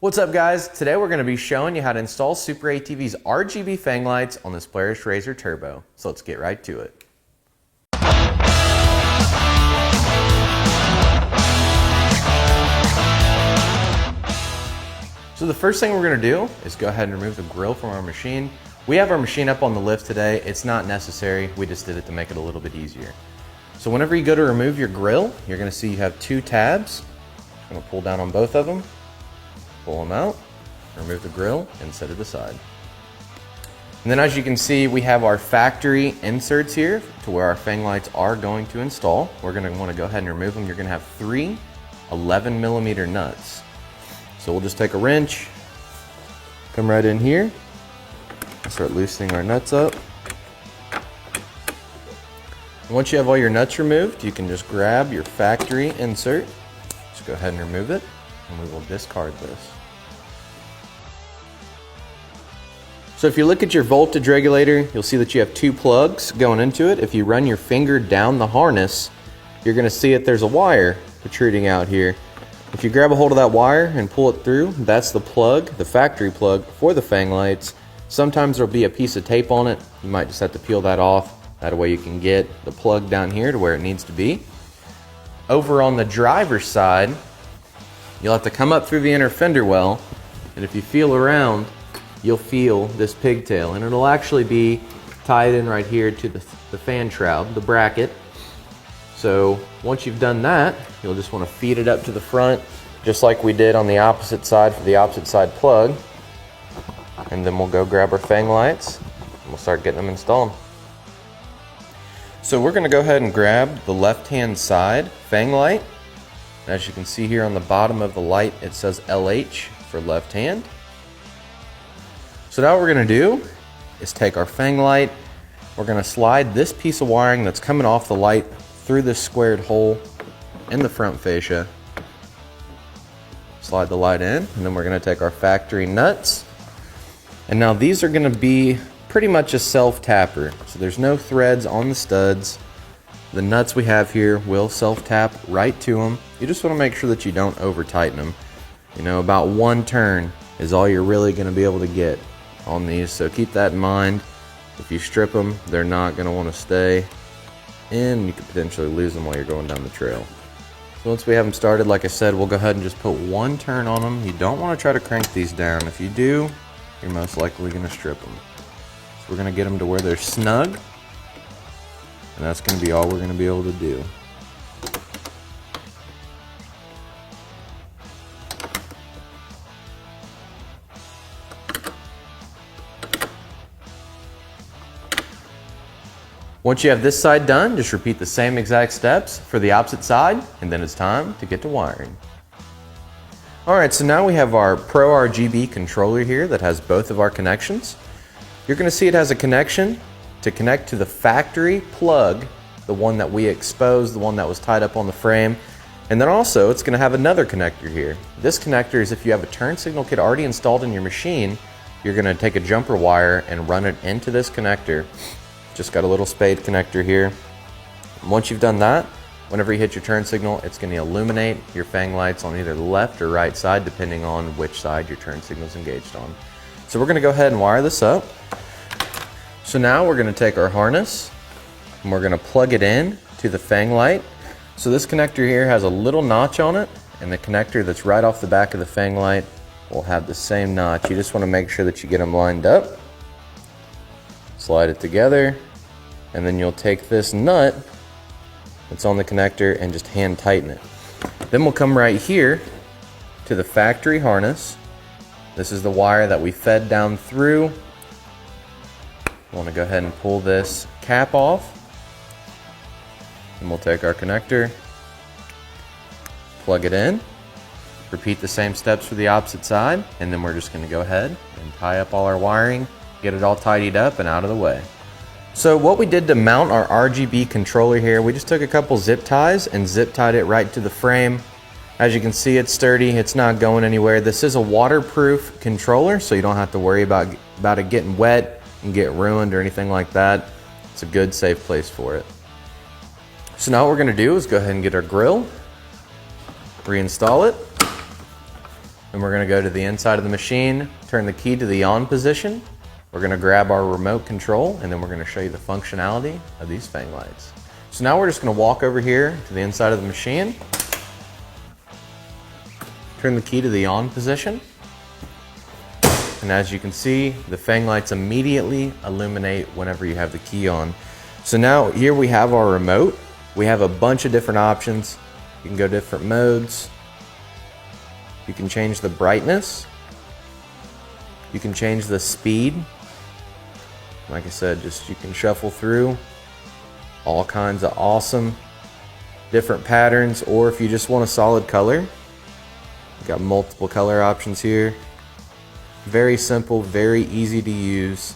What's up guys? Today we're going to be showing you how to install Super ATV's RGB FANG lights on this Polaris RZR Turbo. So let's get right to it. So the first thing we're going to do is go ahead and remove the grill from our machine. We have our machine up on the lift today. It's not necessary. We just did it to make it a little bit easier. So whenever you go to remove your grill, you're going to see you have two tabs. I'm going to pull down on both of them. Pull them out, remove the grill, and set it aside. And then as you can see, we have our factory inserts here to where our FANG lights are going to install. We're going to want to go ahead and remove them. You're going to have three 11mm nuts. So we'll just take a wrench, come right in here, start loosening our nuts up. And once you have all your nuts removed, you can just grab your factory insert. Just go ahead and remove it, and we will discard this. So if you look at your voltage regulator, you'll see that you have two plugs going into it. If you run your finger down the harness, you're going to see that there's a wire protruding out here. If you grab a hold of that wire and pull it through, that's the plug, the factory plug for the FANG lights. Sometimes there'll be a piece of tape on it. You might just have to peel that off. That way you can get the plug down here to where it needs to be. Over on the driver's side, you'll have to come up through the inner fender well, and if you feel around, you'll feel this pigtail, and it'll actually be tied in right here to the fan shroud, the bracket. So once you've done that, you'll just want to feed it up to the front, just like we did on the opposite side for the opposite side plug. And then we'll go grab our FANG lights, and we'll start getting them installed. So we're going to go ahead and grab the left-hand side FANG light. As you can see here on the bottom of the light, it says LH for left hand. So now what we're going to do is take our FANG light, we're going to slide this piece of wiring that's coming off the light through this squared hole in the front fascia. Slide the light in, and then we're going to take our factory nuts. And now these are going to be pretty much a self-tapper, so there's no threads on the studs. The nuts we have here will self-tap right to them. You just want to make sure that you don't over-tighten them. You know, about one turn is all you're really going to be able to get on these, so keep that in mind. If you strip them, they're not going to want to stay, and you could potentially lose them while you're going down the trail. So once we have them started, like I said, we'll go ahead and just put one turn on them. You don't want to try to crank these down. If you do, you're most likely going to strip them. So we're going to get them to where they're snug, and that's going to be all we're going to be able to do. Once you have this side done, just repeat the same exact steps for the opposite side, and then it's time to get to wiring. Alright, so now we have our Pro RGB controller here that has both of our connections. You're going to see it has a connection to connect to the factory plug, the one that we exposed, the one that was tied up on the frame, and then also it's going to have another connector here. This connector is if you have a turn signal kit already installed in your machine, you're going to take a jumper wire and run it into this connector. Just got a little spade connector here. And once you've done that, whenever you hit your turn signal, it's going to illuminate your FANG lights on either the left or right side, depending on which side your turn signal is engaged on. So we're going to go ahead and wire this up. So now we're going to take our harness and we're going to plug it in to the FANG light. So this connector here has a little notch on it, and the connector that's right off the back of the FANG light will have the same notch. You just want to make sure that you get them lined up. Slide it together, and then you'll take this nut that's on the connector and just hand tighten it. Then we'll come right here to the factory harness. This is the wire that we fed down through. We want to go ahead and pull this cap off, and we'll take our connector, plug it in, repeat the same steps for the opposite side, and then we're just going to go ahead and tie up all our wiring, get it all tidied up and out of the way. So what we did to mount our RGB controller here, we just took a couple zip ties and zip tied it right to the frame. As you can see, it's sturdy, it's not going anywhere. This is a waterproof controller, so you don't have to worry about it getting wet and get ruined or anything like that. It's a good, safe place for it. So now what we're going to do is go ahead and get our grill, reinstall it, Then we're going to go to the inside of the machine, turn the key to the on position. We're going to grab our remote control, and then we're going to show you the functionality of these FANG lights. So now we're just going to walk over here to the inside of the machine, turn the key to the on position, and as you can see, the FANG lights immediately illuminate whenever you have the key on. So now here we have our remote. We have a bunch of different options. You can go different modes. You can change the brightness. You can change the speed. Like I said, just you can shuffle through all kinds of awesome different patterns, or if you just want a solid color, you've got multiple color options here. Very simple, very easy to use.